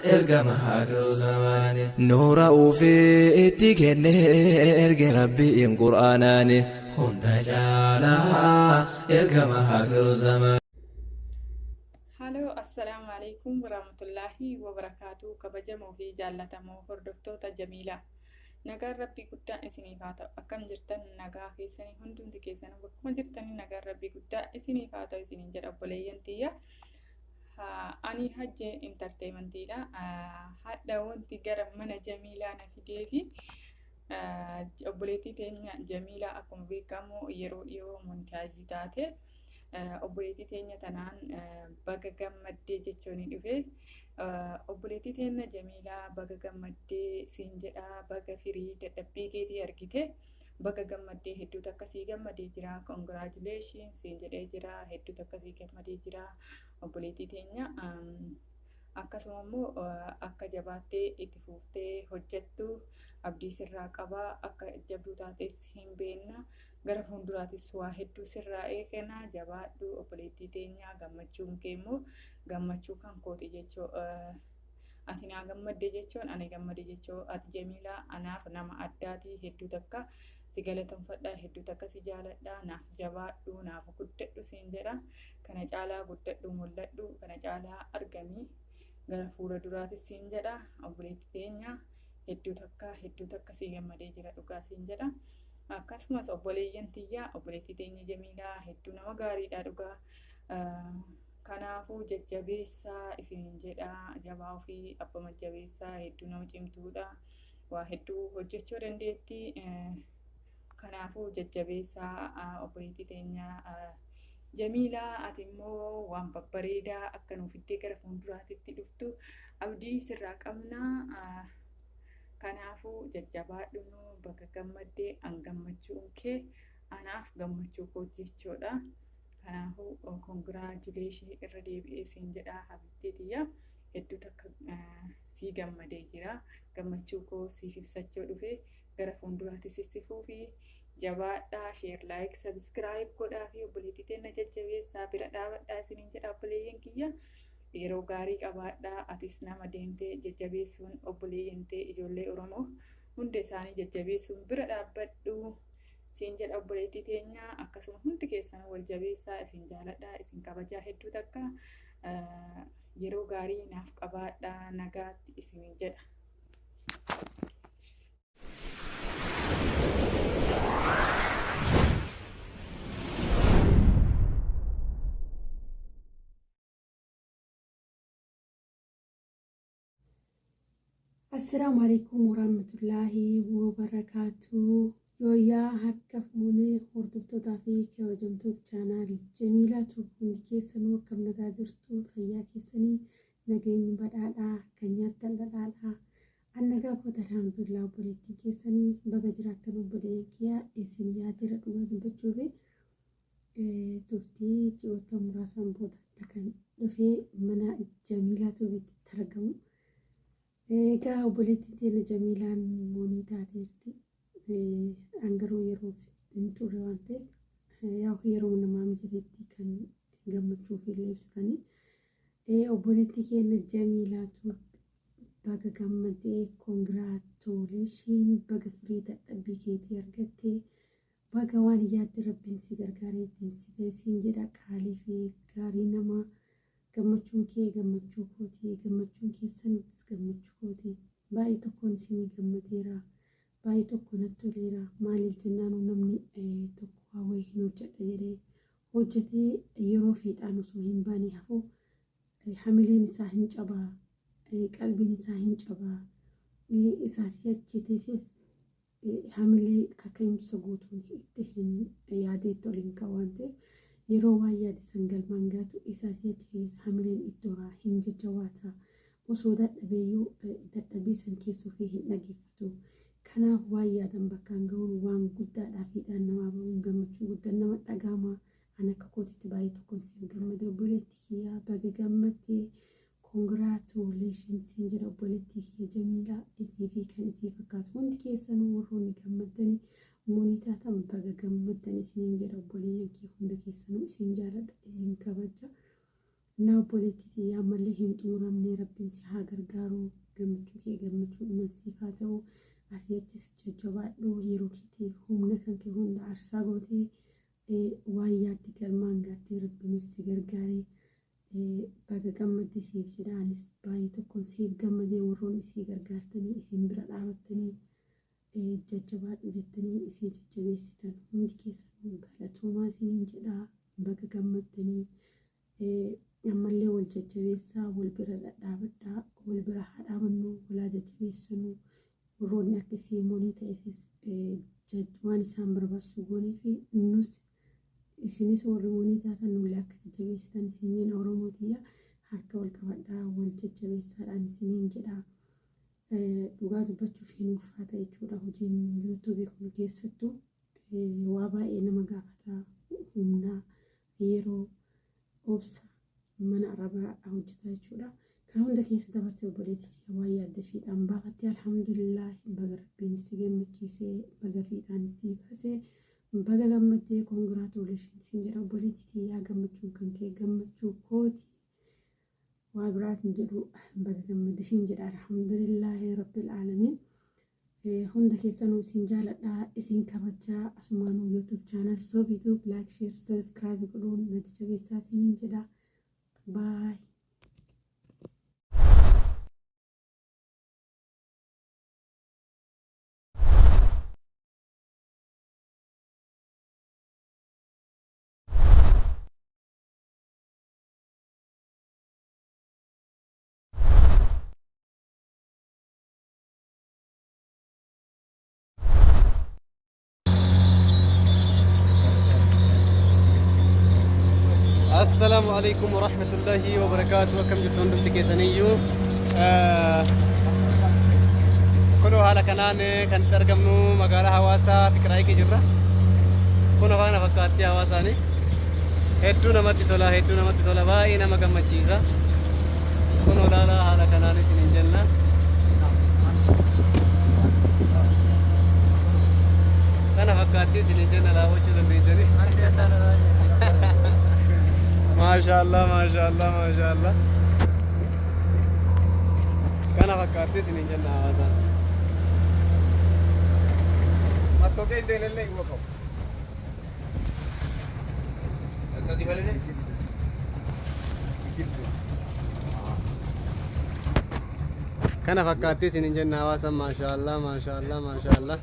ergama akhiru zamaani nuura ufii itti kenne erge rabbiin qur'aanaani hunda caalaa ergama akhiru zamaani. Halo, assalamu alaikum warahmatullahi wabarakatuh. Kabajamoo fi jaallatamoo hordoftoota Jamiilaa. Nagaan Rabbii guddaa isiniif haa ta'u. Akkam jirtan nagaa keessanii hundumti keessan bakkuma jirtanii nagaan Rabbii guddaa isiniif haa ta'u isiniin jedha obboleeyyan tiyya. Ani Hajjee Entertainmentiidha. Hadha wanti gara mana Jamiilaa na fidee fi obboleettii teenya Jamiilaa akkuma beekamu yeroo dhiyoo montaajii taate. Obboleettii teenya tanaan baga gammaddee jechuun dhufe. Obboleettii teenya Jamiilaa baga gammaddee siin jedha, baga firii dadhabbii keetii argite baga gammaddee hedduutu akkasii gammadee jira. Congratulations siin jedhee jira, hedduutu akkasii gammadee jira obboleettii teenya. Akkasuma immoo akka jabaattee itti fuuftee hojjettu abdii sirraa qabaa, akka jabduu taates hin beekna. Gara fuulduraatis waa hedduu sirraa eegna, jabaadhu obboleettii teenya. Gammachuun kee immoo gammachuu kan kooti jechuu. Ati naa gammadde jechuun ani gammade jechuu. Ati Jamiilaa anaaf nama addaati, hedduu takka si galateeffadha, hedduu takka si jaaladha. Naaf jabaadhu, naaf guddadhu siin jedha. Kana caalaa guddadhu, mul'adhu, kana caalaa argamii gara fuula duraatis siin jedha. Obboleettii teenya hedduu takka si gammadee jira dhugaa siin jedha. Akkasumas obboleeyyan tiyyaa obboleettii teenya Jamiilaa hedduu nama gaariidha dhugaa. Kanaafuu jajjabeessaa isiniin jedha. Jabaa ofii abbaa jabeessaa, hedduu nama cimtuudha. Waa hedduu hojjechuu dandeetti. Kanaafuu jajjabeessaa obboleettii teenya Jamiilaa. Ati immoo waan babbareedaa akka nuuf iddee gara fuulduraatti dhuftu abdii sirraa qabna. Kanaafuu jajjabaadhu, baga gammaddee an gammachuun kee anaaf gammachuu koo jechuudha. Kanaafuu congratulations irra deebi'ee siin jedha habibtii tiyya. Hedduu takka sii gammadee jira. Gammachuu koo siif ibsachuu dhufe gara fuulduraattis sissifuu fi jabaadhaa. Share, like, subscribe godhaa fi obboleettii teenya jajjabeessaa bira dhaabadhaa isiniin jedha obboleeyyan kiyya. Yeroo gaarii qabaadhaa. Atis nama deemtee jajjabeessuun obboleeyyan tee ijoollee Oromoo hunda isaanii jajjabeessuun bira dhaabbadhu siin jedha obboleettii teenya. Akkasuma hundi keessan wal jabeessaa, isin jaaladhaa, isin kabajaa hedduu takka. Yeroo gaarii naaf qabaadhaa. Nagaatti isiniin jedha. Assalamu alaikum warahmatullahi wabarakatuh. Yooyaa harka fuunee hordoftootaa fi kabajamtoota chaanaal Jamiilaatu hundi keessanuu akkam nagaa jirtu, fayyaa keessanii nageenyi badhaadhaa, kan nyaattan dhadhaadhaa. An nagaa koota alhamdulillah obboleettii keessanii baga jiraattan obboleeyyan kiyyaa isin yaadira dhugaa dubbachuu fi turtii ji'oota muraasaan booda kan dhufee mana Jamiilaatu itti argamu. Egaa obboleettiin teenya Jamiilaan moonii taateerti. Angaruu yeroof hin turre waan ta'eef yeroo namaa mijateetti kan gammachuu fi ibsatanii. Obboleettii keenya Jamiilaatu baga gammadee congratulations, baga firii dadhabbii keetii argattee, baga waan yaadde rabbiin si gargaaree ittiin si geessiin jedha. Qaalii fi gaarii namaa. Gammachuun kee gammachuu kooti, gammachuun keessanis gammachuu kooti. Baay'ee tokkoon isinii gammadeera, baay'ee tokko natti toleera. Maaliif jennaan namni tokko waa wayii hin hojjedha jedhee hojjetee yeroo fiixaan osoo hin baane hafu hamileen isaa hin cabaa, qalbiin isaa hin cabaa. Isaas jajjateefis hamilee kaka'umsa guutuun itti hin yaadeetti ol hin qabu waan ta'eef yeroo waan yaadisan galmaan gaatu isaas jajjabeessa hamileen ittoora hin jajjawaata. Osoo dadhabeeyyuu dadhabii san keessa ofii hin dhageeffatu. Kanaaf waan yaadan bakkaan ga'uun waan guddaadhaa fiidhaan namaa bahuun gammachuu guddaan nama dhaga'ama. An akka kootitti baay'ee tokkoon siif gammade obboleettii kiyyaa baga gammaddee congratulations siin jedha obboleettii kiyya Jamiilaa. Isii fi kan isii fakkaatu hundi keessanuu warroonni gammaddanii moonitaa ta'an baga gammaddan isiniin jedha obboleeyyan kiyya hunda keessanuu isin jaaladha, isin kabaja. na obboleettii ammallee hin xumuramne rabbiin si haa gargaaru gammachuu kee gammachuu dhumansiif haa ta'u asii achis jajjabaadhu yeroo keetiif humna kan kee hunda aarsaa gootee waan yaaddi galmaan gaattee rabbiinis si gargaaree baga gammadde siif jedha anis baay'ee tokkoon siif gammadee warroon isii gargaartanii isin bira dhaabattanii jajjabaadhu jettanii isii jajjabeessitan hundi keessan galatoomaa isiniin jedha baga gammaddanii ammallee wal jajjabeessaa wal bira dhadhaabadhaa wal bira haa dhaabannu walaa jajjabeessannu warroonni akka siimoonii ta'eefis waan isaan barbaachisu goonee fi nus isinis warri moonii taatan nullee akka jajjabeessitan isiniin Oromootiyya harka wal qabadhaa wal jajjabeessaadhaan isiniin jedha dhugaa dubbachuuf hin ulfaata jechuudha hojiin yuutuubii kun keessattuu waa baay'ee nama gaafata humna yeroo obsa mana arabaa hojjeta jechuudha kan hunda keessa dabartee obboleettii waa yaadda fiixaan baafattee alhamdulillah baga rabbiin si gammachiisee baga fiixaan si baasee baga gammaddee congratulations sin jedha obboleettii yaa gammachuun kan kee gammachuu kooti waa biraatiin jedhu baga gammadde sin jedha alhamdulillah rabbil aalamiin hunda keessanuu sin jaaladhaa isin kabajaa asumaanuu YouTube channel Sobiitube like share subscribe godhuun na jajjabeessaa isiniin jedha bye. السلام عليكم ورحمة الله وبركاته. كم جرتون دمتك سنيو كلو هلا كنان كان ترجمنو مقالة هواسا فكرة كي جرا كنا فانا فكرتي هواساني هدو نمتي تولا باي نما كم تجيزا كنا لا هلا كنان سنين جنة كنا فكرتي سنين جنة لا وجه دمبيتني ما شاء الله ما شاء الله ما شاء الله كان فكرتي سنين جنة هواسا ما توقع يدين اللي يوقف الناس يبالي كان فكرتي سنين جنة هواسا ما شاء الله ما شاء الله ما شاء الله